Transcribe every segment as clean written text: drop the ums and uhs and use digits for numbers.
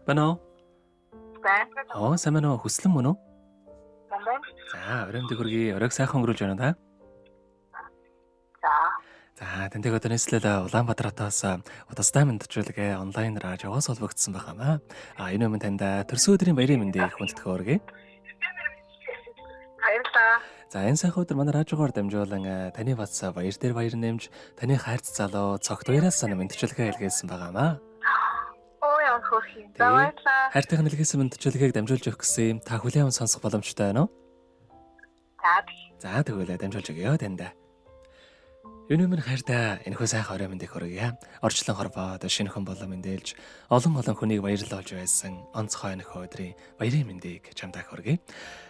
Байна уу? Байна. Сайн байна уу? Хүслэн мөн үү? Байна. За, оройн хүргэе. Оройг сайхан өнгөрүүлж байна да. За. За, тэндэг одоо нийслэл Улаанбаатар хотоос удастай мэдчилгээ онлайнаар жаваас холбогдсон байхамаа. Энэ өмнө танд төрсөн өдрийн баярын мэндийг хүндэтгэх өргөе. Баярлалаа. За, энэ сайхан өдөр манай радиогоор дамжуулан таны бац баяр дээр баяр нэмж, таны хайрц залуу цогт баяраас мэдчилгээ илгээсэн байгаамаа. Яа хөөрхий. За баярлалаа. Хайртайхан илгээсэн мэдчилгээг дамжуулж өгөх гэсэн юм. Та хүлээн сонсох боломжтой байна уу? За, тэгвэл дамжуулж өгье танд. Энэ өмнө хайртай энэхүү сайхан орой мэндийг хүргье. Орчлон хорвоод шинэхэн болон мэндэлж олон хүнийг баярлуулж байсан онцгой энэхүү өдрийн баярын мэндийг чамдаа хүргье.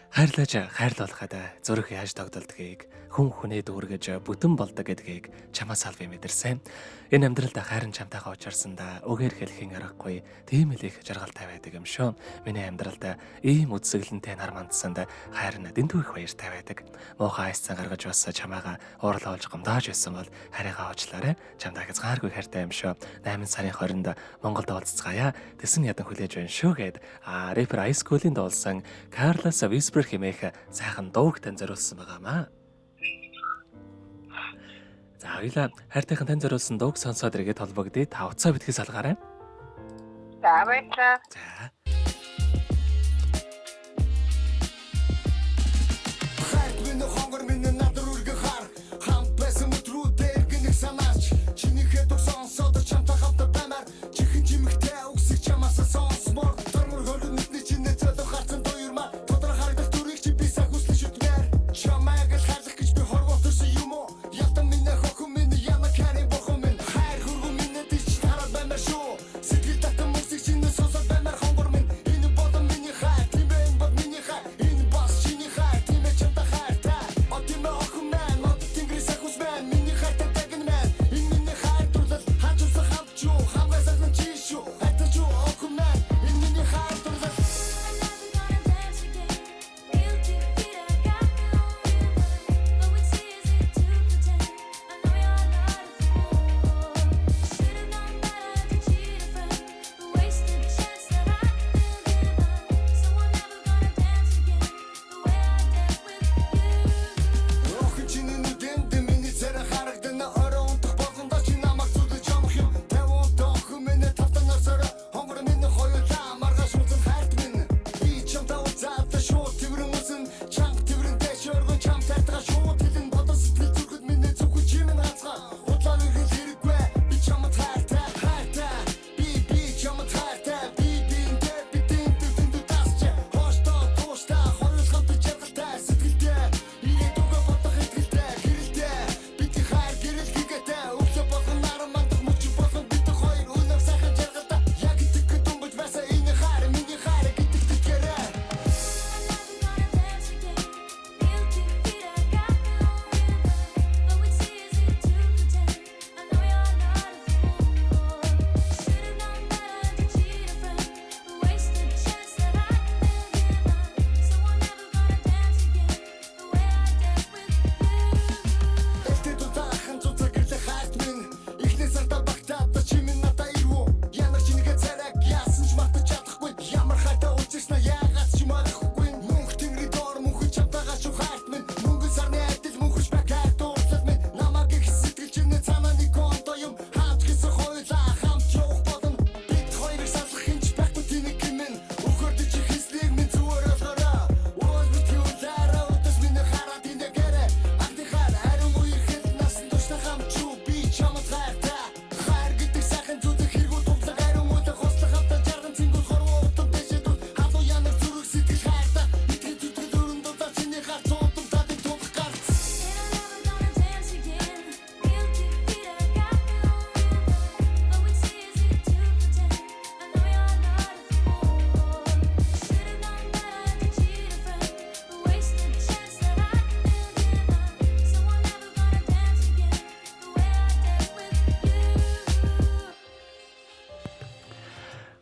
Хайрлуулахад зүрх яаж тогтолдгийг, хүнээ дүүргэж бүтэн болдог гэдгийг чамаас албан мэдэрсэн. Энэ амьдралд хайрын чамтайгаа учирсандаа үгээр хэлхийн аргагүй тийм л их жаргалтай байдаг юм шүү. Миний амьдралд ийм үдсгэлэнтэй нар мандсанд хайр нь дэндүү их баяртай байдаг. Муухай айсцан гаргаж бас чамаага уурлуулж гомдоож байсан бол харигаа уучлаарай. Чамдаа хязгааргүй хайртай юм шүү. 8 сарын 20-нд Монголд уулзцгаая. Тэсэн ядан хүлээж байна шүү гэд рэпер Ice Cool-ийн дуулсан Carlos Whisper хэмээх сайхан дууг тань зориулсан байгаамаа. За, хоёлаа хайртайхан тань зориулсан дууг сонсоод иргэд холбогдъё. Та утсаа битгий салгаарай. За баярлалаа. За.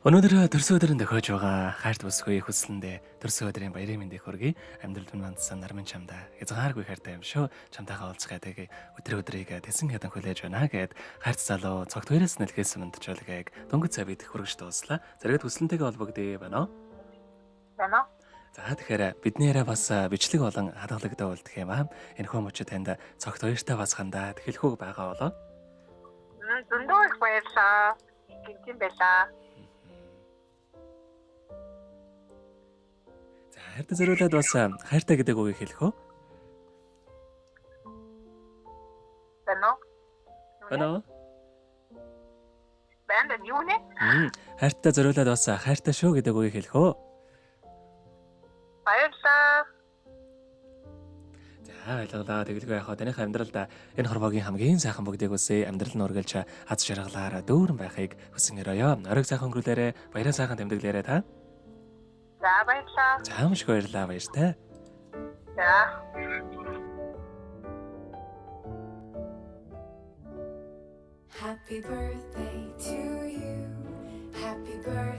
Өнөөдөр төрсөн өдрөнд тохиож байгаа хайрт бүсгүй хүслэндээ төрсөн өдрийн баярын мэндийг хүргэе. Амьдрал минь мандсан нармин чамдаа хязгааргүй хайртай юм шүү. Чамтайгаа уулзгаад өдрийг тэсэн хядан хүлээж байна гэд хайрт залуу цогт хоёроос нэлхээс мандчуулгааг дөнгөж цай бид хүргэж дууслаа. Зэрэгт хүслэнтэйгээ холбогдъё байна уу? Байна уу? За тэгэхээр бидний яриа бас бичлэг болон хадгалагдан үлдэх юм аа. Энэхүү мөчөд танд цогт хоёртой бас хандаад хэлэхүүг байгаа болоо. Зөндөө их баярлаа. Гинтийн байлаа. За хайртай зориулаад бас хайртай гэдэг үгийг хэлэх үү? Байна уу? Байна уу? Байна юу нэ? Хайртай зориулаад бас хайртай шүү гэдэг үгийг хэлэх үү? Баярлаа. За ойлголоо. Тэгэлгүй яхаа таних амьдралд энэ хорвоогийн хамгийн сайхан бүгдийг үсээ амьдрал нь үргэлж аз жаргалаар дүүрэн байхыг хүсэн өрөөё. Оройг сайхан өнгөрүүлээрэ, баяраа сайхан тэмдэглээрэ та. За баярлаа. За маш их баярлалаа баяртай. За. Happy birthday to you. Happy birthday.